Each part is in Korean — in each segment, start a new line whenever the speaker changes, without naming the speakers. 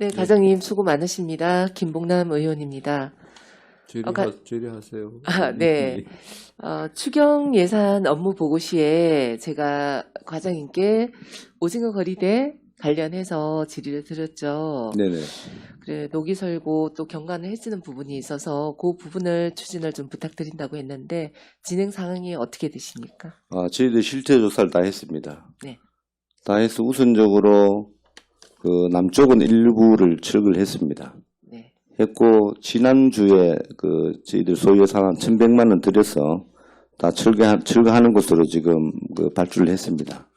네, 과장님 수고 많으십니다. 김봉남 의원입니다.
질의하세요.
네. 추경 예산 업무 보고 시에 제가 과장님께 오징어 거리대 관련해서 질의를 드렸죠.
네네.
그래, 녹이 설고 또 경관을 해주는 부분이 있어서 그 부분을 추진을 좀 부탁드린다고 했는데 진행 상황이 어떻게 되십니까?
저희들 실태 조사를 다 했습니다.
네.
다 해서 우선적으로 그 남쪽은 일부를 철거를 했습니다.
네.
했고 지난주에 그 저희들 소유 예산 한 1,100만 원 들여서 다 철거하는 것으로 지금 그 발주를 했습니다.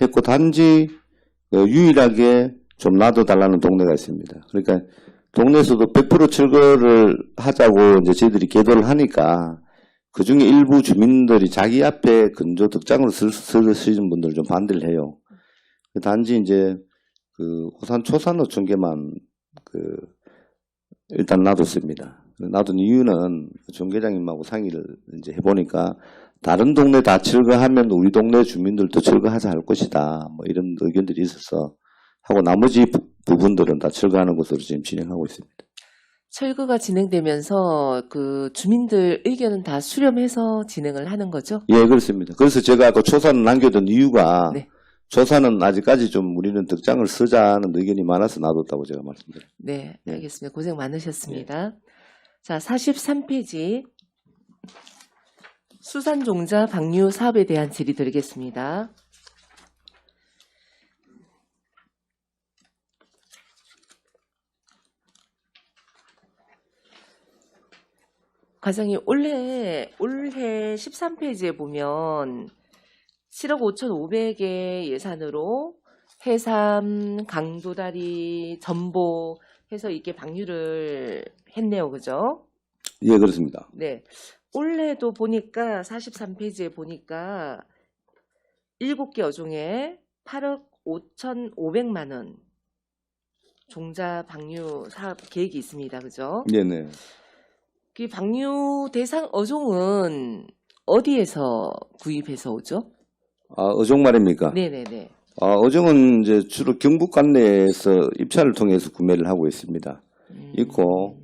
했고 단지 유일하게 좀 놔둬달라는 동네가 있습니다. 그러니까 동네에서도 100% 철거를 하자고 이제 저희들이 계도를 하니까 그 중에 일부 주민들이 자기 앞에 근조 덕장으로 쓰시는 분들 좀 반대를 해요. 단지 이제 그 호산 초산노총계만 일단 놔뒀습니다. 놔둔 이유는 총계장님하고 상의를 이제 해보니까 다른 동네 다 철거하면 우리 동네 주민들도 철거하자 할 것이다. 뭐 이런 의견들이 있어서 하고 나머지 부분들은 다 철거하는 것으로 지금 진행하고 있습니다.
철거가 진행되면서 그 주민들 의견은 다 수렴해서 진행을 하는 거죠?
예, 그렇습니다. 그래서 제가 그 초산을 남겨둔 이유가
네.
초산은 아직까지 좀 우리는 덕장을 쓰자는 의견이 많아서 놔뒀다고 제가 말씀드립니다.
네, 알겠습니다. 고생 많으셨습니다. 자, 43페이지 수산종자 방류 사업에 대한 질의 드리겠습니다. 과장님, 올해 13페이지에 보면 7억 5,500의 예산으로 해삼, 강도다리, 전복 해서 이렇게 방류를 했네요. 그죠?
예, 그렇습니다.
네. 올해도 보니까 43페이지에 보니까 7개 어종에 8억 5,500만 원 종자 방류 사업 계획이 있습니다. 그죠?
네네.
그 방류 대상 어종은 어디에서 구입해서 오죠?
어종 말입니까?
네네네.
어종은 이제 주로 경북 관내에서 입찰을 통해서 구매를 하고 있습니다. 있고,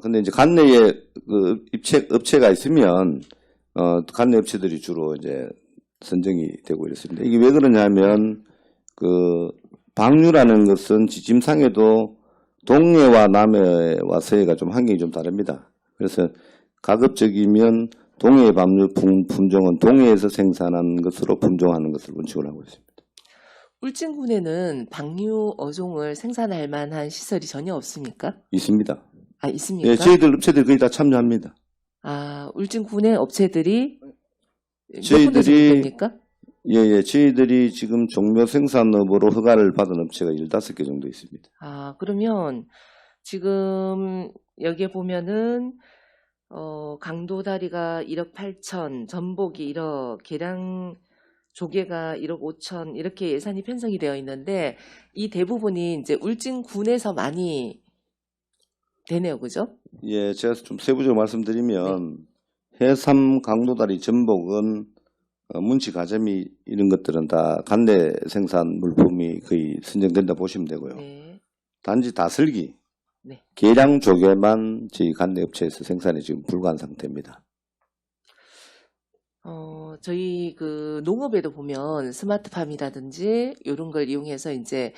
근데 이제 관내에 그 업체가 있으면, 관내 업체들이 주로 이제 선정이 되고 이렇습니다. 이게 왜 그러냐면, 그, 방류라는 것은 지침상에도 동해와 남해와 서해가 좀 환경이 좀 다릅니다. 그래서 가급적이면 동해의 방류 품종은 동해에서 생산한 것으로 품종하는 것을 원칙으로 하고 있습니다.
울진군에는 방류 어종을 생산할 만한 시설이 전혀 없습니까?
있습니다.
있습니까?
예, 저희들 업체들이 거의 다 참여합니다.
울진군의 업체들이
저희들이
됩니까?
예, 저희들이 지금 종묘 생산업으로 허가를 받은 업체가 15개 정도 있습니다.
그러면 지금 여기에 보면은 강도다리가 1억 8천, 전복이 1억, 계량 조개가 1억 5천 이렇게 예산이 편성이 되어 있는데 이 대부분이 이제 울진군에서 많이 되네요, 그죠?
예, 제가 좀 세부적으로 말씀드리면 해삼, 강도다리, 전복은 문치 가자미 이런 것들은 다 관내 생산 물품이 거의 선정된다 보시면 되고요.
네.
단지 다슬기,
네.
계량 조개만 저희 관내 업체에서 생산이 지금 불가한 상태입니다.
저희 그 농업에도 보면 스마트팜이라든지 이런 걸 이용해서 이제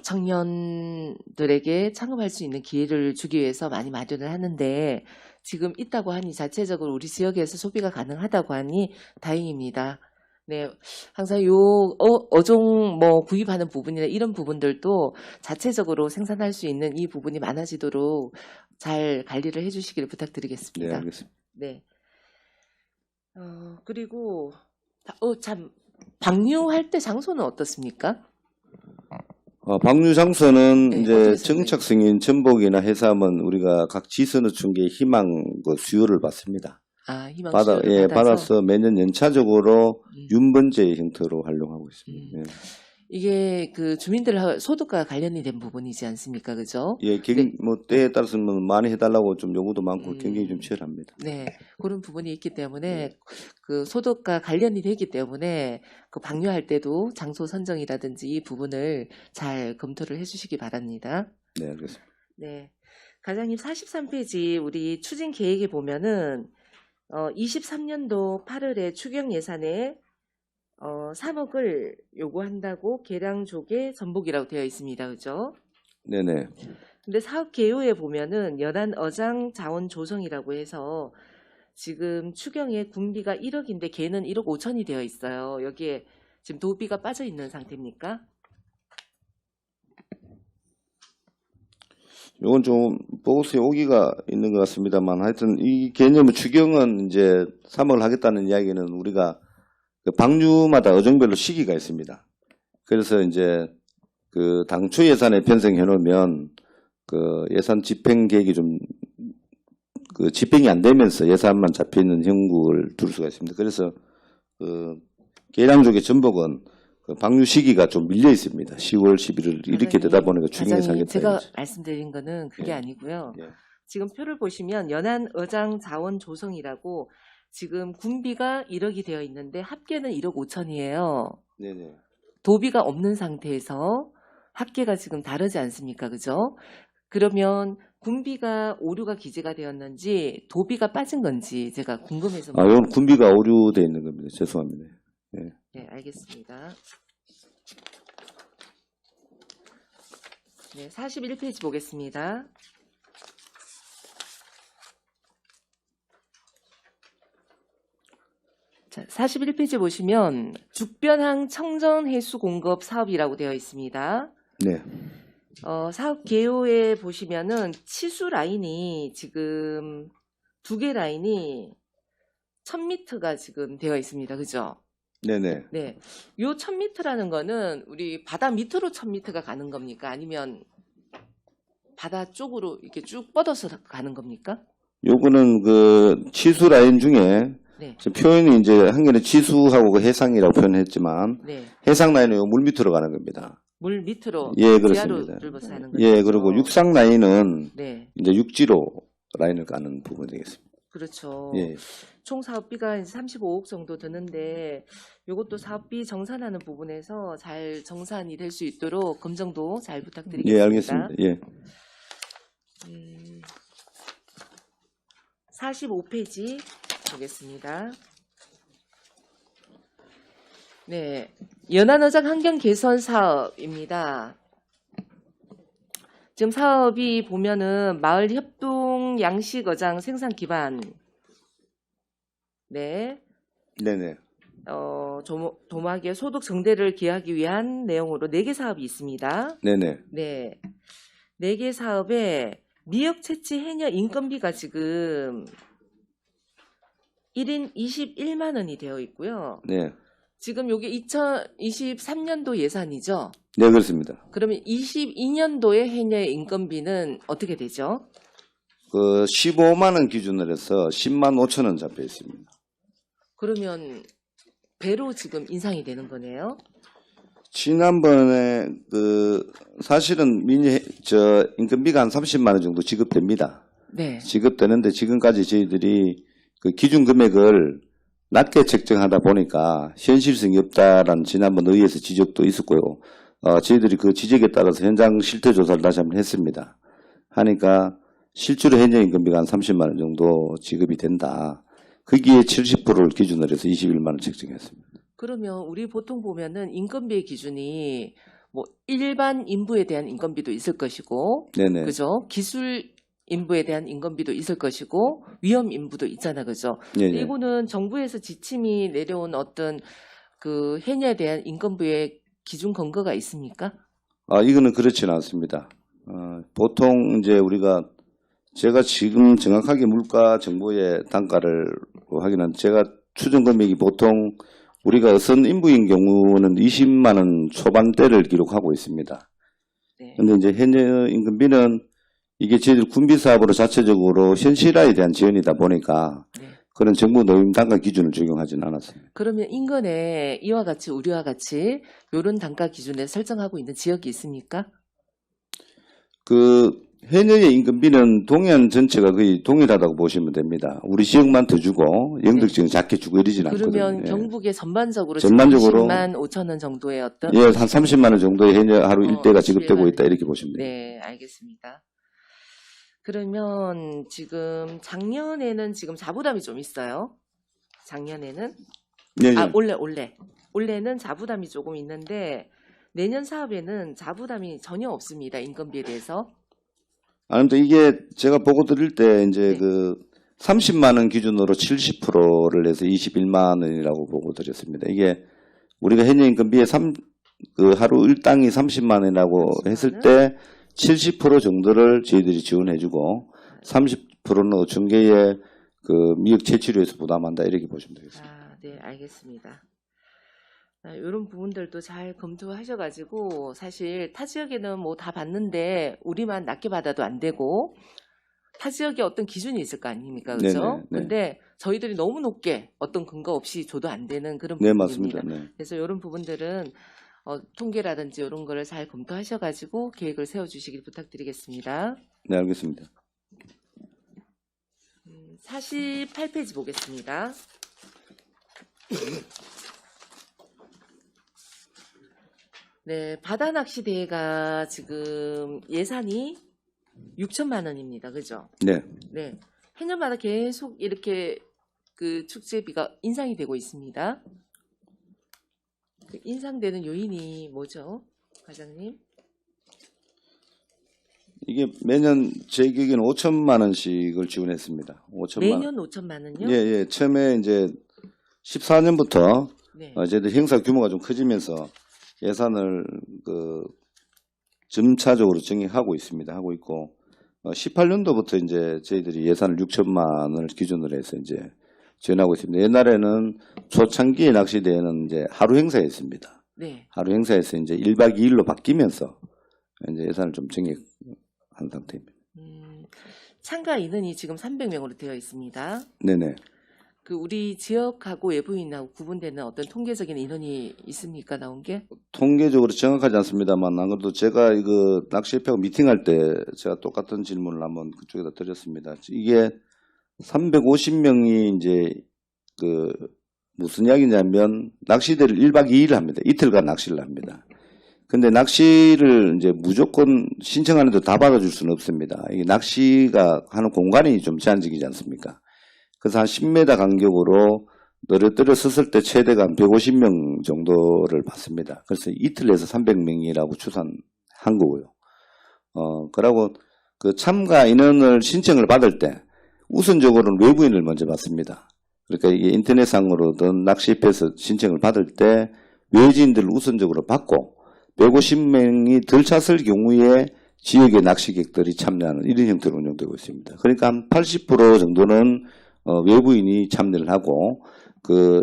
청년들에게 창업할 수 있는 기회를 주기 위해서 많이 마련을 하는데 지금 있다고 하니 자체적으로 우리 지역에서 소비가 가능하다고 하니 다행입니다. 네, 항상 요 어종 뭐 구입하는 부분이나 이런 부분들도 자체적으로 생산할 수 있는 이 부분이 많아지도록 잘 관리를 해주시기를 부탁드리겠습니다.
네, 알겠습니다.
네. 그리고 참 방류할 때 장소는 어떻습니까?
방류 장소는
네,
이제 정착성인 전복이나 해삼은 우리가 각 지선어촌계의 희망 그 수요를 받습니다.
희망 수요를
받아서 매년 연차적으로 윤번제 형태로 활용하고 있습니다.
이게 그 주민들 소득과 관련이 된 부분이지 않습니까? 그죠?
예,
네.
뭐 때에 따라서는 뭐 많이 해달라고 좀 요구도 많고 경쟁이 좀 치열합니다.
네, 그런 부분이 있기 때문에 그 소득과 관련이 되기 때문에 그 방류할 때도 장소 선정이라든지 이 부분을 잘 검토를 해주시기 바랍니다.
네, 알겠습니다.
네, 과장님 43페이지 우리 추진 계획에 보면은 23년도 8월에 추경 예산에 3억을 요구한다고 계량 조개 전복이라고 되어 있습니다. 그죠?
네네.
근데 사업 개요에 보면은 연안 어장 자원 조성이라고 해서 지금 추경에 군비가 1억인데 걔는 1억 5천이 되어 있어요. 여기에 지금 도비가 빠져 있는 상태입니까?
이건 좀 보고서에 오기가 있는 것 같습니다만 하여튼 이 개념의 추경은 이제 3억을 하겠다는 이야기는 우리가 그 방류마다 어종별로 시기가 있습니다. 그래서 이제 그 당초 예산에 편성해 놓으면 그 예산 집행 계획이 좀 그 집행이 안 되면서 예산만 잡혀 있는 형국을 둘 수가 있습니다. 그래서 그 계량족의 전복은 그 방류 시기가 좀 밀려 있습니다. 10월, 11월 이렇게 되다 보니까 추경 예산이
제가 말씀드린 거는 그게
예.
아니고요.
예.
지금 표를 보시면 연안 어장 자원 조성이라고 지금 군비가 1억이 되어 있는데 합계는 1억 5천이에요.
네네.
도비가 없는 상태에서 합계가 지금 다르지 않습니까? 그죠? 그러면 군비가 오류가 기재가 되었는지 도비가 빠진 건지 제가 궁금해서
이건 군비가 오류되어 있는 겁니다. 죄송합니다.
네, 알겠습니다. 네, 41페이지 보겠습니다. 자, 41페이지 보시면 죽변항 청정 해수 공급 사업이라고 되어 있습니다.
네.
사업 개요에 보시면은 치수 라인이 지금 2개 라인이 1000m가 지금 되어 있습니다. 그죠?
네네.
네. 요 1000m라는 거는 우리 바다 밑으로 1000m가 가는 겁니까? 아니면 바다 쪽으로 이렇게 쭉 뻗어서 가는 겁니까?
요거는 그 치수 라인 중에
네.
지금 표현이 이제 한겨레 치수하고 그 해상이라고 표현했지만
네.
해상 라인은 요 물 밑으로 가는 겁니다.
물 밑으로
예,
지하로
그렇습니다.
뚫어서 하는 거죠.
예, 그리고 육상 라인은
네.
이제 육지로 라인을 까는 부분이 되겠습니다.
그렇죠.
예.
총 사업비가 이제 35억 정도 드는데 이것도 사업비 정산하는 부분에서 잘 정산이 될 수 있도록 검정도 잘 부탁드리겠습니다.
예, 알겠습니다. 예.
45페이지 보겠습니다. 네, 연안어장 환경 개선 사업입니다. 지금 사업이 보면은 마을 협동 양식 어장 생산 기반, 네,
네네.
도막의 소득 증대를 기하기 위한 내용으로 4개 사업이 있습니다.
네네.
네, 4개 사업에 미역 채취 해녀 인건비가 지금 1인 21만 원이 되어 있고요.
네.
지금 이게 2023년도 예산이죠?
네, 그렇습니다.
그러면 22년도에 해녀의 인건비는 어떻게 되죠?
그 15만 원 기준으로 해서 10만 5천 원 잡혀 있습니다.
그러면 배로 지금 인상이 되는 거네요?
지난번에 그 사실은 인건비가 한 30만 원 정도 지급됩니다.
네.
지급되는데 지금까지 저희들이 그 기준 금액을 낮게 책정하다 보니까 현실성이 없다라는 지난번 의회에서 지적도 있었고요. 저희들이 그 지적에 따라서 현장 실태 조사를 다시 한번 했습니다. 하니까 실제로 현재 인건비가 한 30만 원 정도 지급이 된다. 거기에 70%를 기준으로 해서 21만 원 책정했습니다.
그러면 우리 보통 보면은 인건비의 기준이 뭐 일반 인부에 대한 인건비도 있을 것이고,
네네.
그죠? 기술 인부에 대한 인건비도 있을 것이고 위험 인부도 있잖아, 그죠?
네네.
이거는 정부에서 지침이 내려온 어떤 그 해녀에 대한 인건비의 기준 근거가 있습니까?
이거는 그렇지는 않습니다. 보통 이제 제가 지금 정확하게 물가 정보의 단가를 확인한 제가 추정 금액이 보통 우리가 어선 인부인 경우는 20만 원 초반대를 기록하고 있습니다.
네.
근데 이제 해녀 인건비는 이게 저희들 군비 사업으로 자체적으로 현실화에 대한 지원이다 보니까
네.
그런 정부 노임 단가 기준을 적용하지는 않았습니다.
그러면 인근에 이와 같이 우리와 같이 이런 단가 기준에 설정하고 있는 지역이 있습니까?
그 해녀의 인건비는 동해안 전체가 거의 동일하다고 보시면 됩니다. 우리 지역만 더 주고 영덕 지역 작게 주고 이러지는 않거든요.
그러면
예.
경북에 전반적으로
전반적으로
10만 5천 원 정도의 어떤
예, 한 30만 원 정도의 해녀 하루 일대가
11만
지급되고
원.
있다 이렇게 보시면 됩니다.
네, 알겠습니다. 그러면 지금 작년에는 지금 자부담이 좀 있어요. 작년에는
네,
아
네.
올해는 자부담이 조금 있는데 내년 사업에는 자부담이 전혀 없습니다. 인건비에 대해서.
아무튼 이게 제가 보고 드릴 때 이제
네.
그 30만 원 기준으로 70%를 해서 21만 원이라고 보고 드렸습니다. 이게 우리가 현재 인건비에 그 하루 일당이 30만 원이라고
30만
했을
원?
때 70% 정도를 저희들이 지원해주고 30%는 어촌계의 그 미역 채취료에서 부담한다 이렇게 보시면 되겠습니다.
아, 네, 알겠습니다. 이런 부분들도 잘 검토하셔가지고 사실 타 지역에는 뭐 다 받는데 우리만 낮게 받아도 안 되고 타 지역에 어떤 기준이 있을 거 아닙니까, 그렇죠?
네네, 네.
근데 저희들이 너무 높게 어떤 근거 없이 줘도 안 되는 그런
네,
부분입니다.
맞습니다. 네.
그래서 이런 부분들은 통계라든지 이런 거를 잘 검토하셔가지고 계획을 세워주시길 부탁드리겠습니다.
네, 알겠습니다.
48페이지 보겠습니다. 네, 바다낚시 대회가 지금 예산이 6천만 원입니다. 그죠?
네.
네. 해년마다 계속 이렇게 그 축제비가 인상이 되고 있습니다. 그 인상되는 요인이 뭐죠, 과장님?
이게 매년 제 기억에는 5천만 원씩을 지원했습니다. 5천만 원.
매년 5천만 원요?
예, 예. 처음에 이제 14년부터
네.
저희들 행사 규모가 좀 커지면서 예산을 그 점차적으로 증액하고 있습니다. 하고 있고 18년도부터 이제 저희들이 예산을 6천만 원을 기준으로 해서 이제 지원하고 있습니다. 옛날에는 초창기에 낚시대회는 이제 하루 행사였습니다.
네.
하루 행사에서 이제 1박 2일로 바뀌면서 이제 예산을 좀 증액한 상태입니다.
참가 인원이 지금 300명으로 되어 있습니다.
네네.
그 우리 지역하고 외부인하고 구분되는 어떤 통계적인 인원이 있습니까, 나온 게?
통계적으로 정확하지 않습니다만, 안 그래도 제가 이거 낚시협회하고 미팅할 때 제가 똑같은 질문을 한번 그쪽에다 드렸습니다. 이게 350명이 이제 그 무슨 이야기냐면 낚시대를 1박 2일 합니다. 이틀간 낚시를 합니다. 근데 낚시를 이제 무조건 신청하는데 다 받아줄 수는 없습니다. 이게 낚시가 하는 공간이 좀 제한적이지 않습니까? 그래서 한 10m 간격으로 너릇너릇 섰을 때 최대가 한 150명 정도를 받습니다. 그래서 이틀에서 300명이라고 추산한 거고요. 그러고 그 참가 인원을 신청을 받을 때 우선적으로는 외부인을 먼저 받습니다. 그러니까 이게 인터넷상으로든 낚시협회에서 신청을 받을 때 외지인들을 우선적으로 받고 150명이 덜 찼을 경우에 지역의 낚시객들이 참여하는 이런 형태로 운영되고 있습니다. 그러니까 한 80% 정도는 외부인이 참여를 하고 그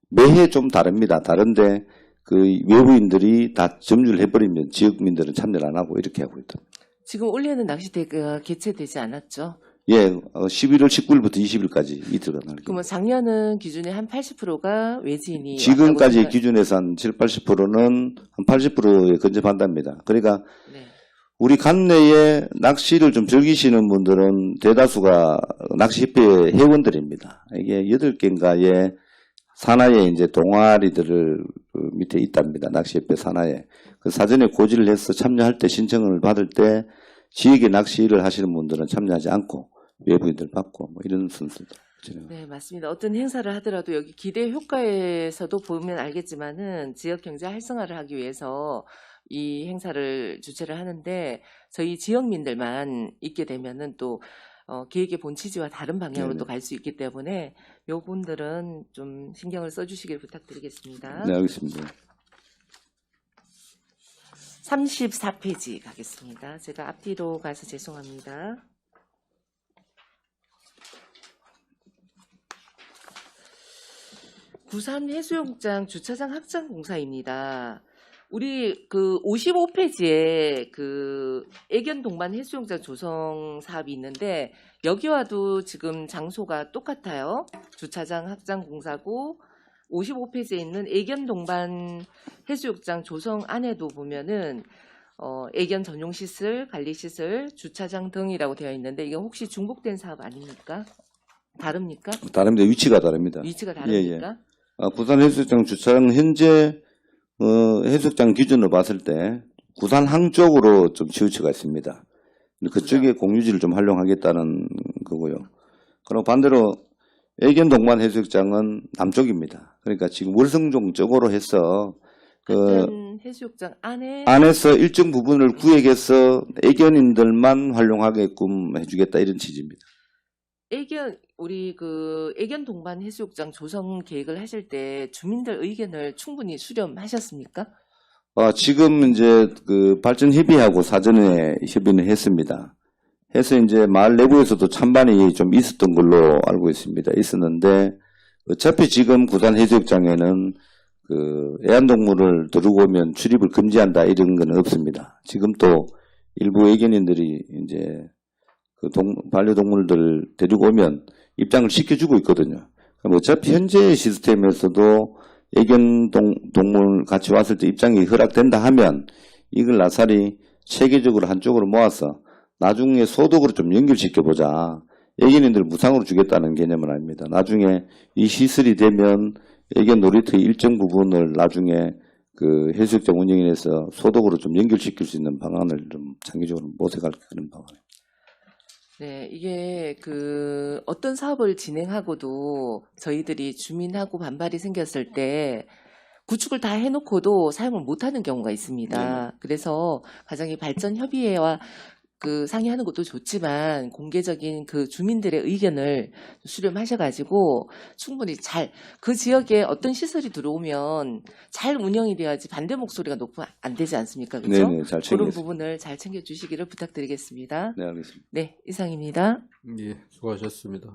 매해 좀 다릅니다. 다른데 그 외부인들이 다 점유를 해버리면 지역민들은 참여를 안 하고 이렇게 하고 있다.
지금 올해는 낚시대회가 개최되지 않았죠?
예, 11월 19일부터 20일까지 이틀간 할게요.
그러면 작년은 기준에 한 80%가 외지인이
지금까지
왔다고
기준에서 한 7, 80%는 한 80%에 근접한답니다. 그러니까
네.
우리 관내에 낚시를 좀 즐기시는 분들은 대다수가 낚시협회 회원들입니다. 이게 8개인가의 산하에 이제 동아리들을 그 밑에 있답니다. 낚시협회 산하에. 그 사전에 고지를 해서 참여할 때 신청을 받을 때 지역에 낚시를 하시는 분들은 참여하지 않고 외부인들 받고 뭐 이런 순서죠.
네, 맞습니다. 어떤 행사를 하더라도 여기 기대 효과에서도 보면 알겠지만은 지역 경제 활성화를 하기 위해서 이 행사를 주최를 하는데 저희 지역민들만 있게 되면은 또 계획의 본 취지와 다른 방향으로 또 갈 수 있기 때문에 요 분들은 좀 신경을 써주시길 부탁드리겠습니다.
네, 알겠습니다.
34페이지 가겠습니다. 제가 앞뒤로 가서 죄송합니다. 부산 해수욕장 주차장 확장 공사입니다. 우리 그 55페이지에 그 애견 동반 해수욕장 조성 사업이 있는데 여기와도 지금 장소가 똑같아요. 주차장 확장 공사고 55페이지에 있는 애견 동반 해수욕장 조성 안에도 보면은 애견 전용 시설, 관리 시설, 주차장 등이라고 되어 있는데 이게 혹시 중복된 사업 아닙니까? 다릅니까?
다릅니다. 위치가 다릅니다.
위치가
예,
다릅니까?
부산 해수욕장 주차장 현재 해수욕장 기준으로 봤을 때 구산항 쪽으로 좀 치우쳐가 있습니다. 그쪽에 공유지를 좀 활용하겠다는 거고요. 그리고 반대로 애견 동반 해수욕장은 남쪽입니다. 그러니까 지금 월성종 쪽으로 해서
같은 해수욕장
안에서 일정 부분을 구획해서 애견인들만 활용하게끔 해주겠다 이런 취지입니다.
우리 그 애견 동반 해수욕장 조성 계획을 하실 때 주민들 의견을 충분히 수렴하셨습니까?
지금 이제 그 발전 협의하고 사전에 협의는 했습니다. 해서 이제 마을 내부에서도 찬반이 좀 있었던 걸로 알고 있습니다. 있었는데 어차피 지금 구산 해수욕장에는 그 애완동물을 들고 오면 출입을 금지한다 이런 건 없습니다. 지금 또 일부 애견인들이 이제 그 반려동물들 데리고 오면 입장을 시켜주고 있거든요. 그럼 어차피 현재 시스템에서도 애견 동물 같이 왔을 때 입장이 허락된다 하면 이걸 나사리 체계적으로 한쪽으로 모아서 나중에 소독으로 좀 연결시켜보자. 애견인들 무상으로 주겠다는 개념은 아닙니다. 나중에 이 시설이 되면 애견 놀이터의 일정 부분을 나중에 그 해수욕장 운영인에서 소독으로 좀 연결시킬 수 있는 방안을 좀 장기적으로 모색할 그런 방안입니다.
네, 이게 그 어떤 사업을 진행하고도 저희들이 주민하고 반발이 생겼을 때 구축을 다 해놓고도 사용을 못하는 경우가 있습니다. 그래서 가장 이 발전 협의회와 그 상의하는 것도 좋지만 공개적인 그 주민들의 의견을 수렴하셔가지고 충분히 그 지역에 어떤 시설이 들어오면 잘 운영이 돼야지 반대 목소리가 높으면 안 되지 않습니까? 그렇죠?
네네, 잘
그런
챙겼습니다.
부분을 잘 챙겨주시기를 부탁드리겠습니다.
네, 알겠습니다.
네, 이상입니다.
예, 수고하셨습니다.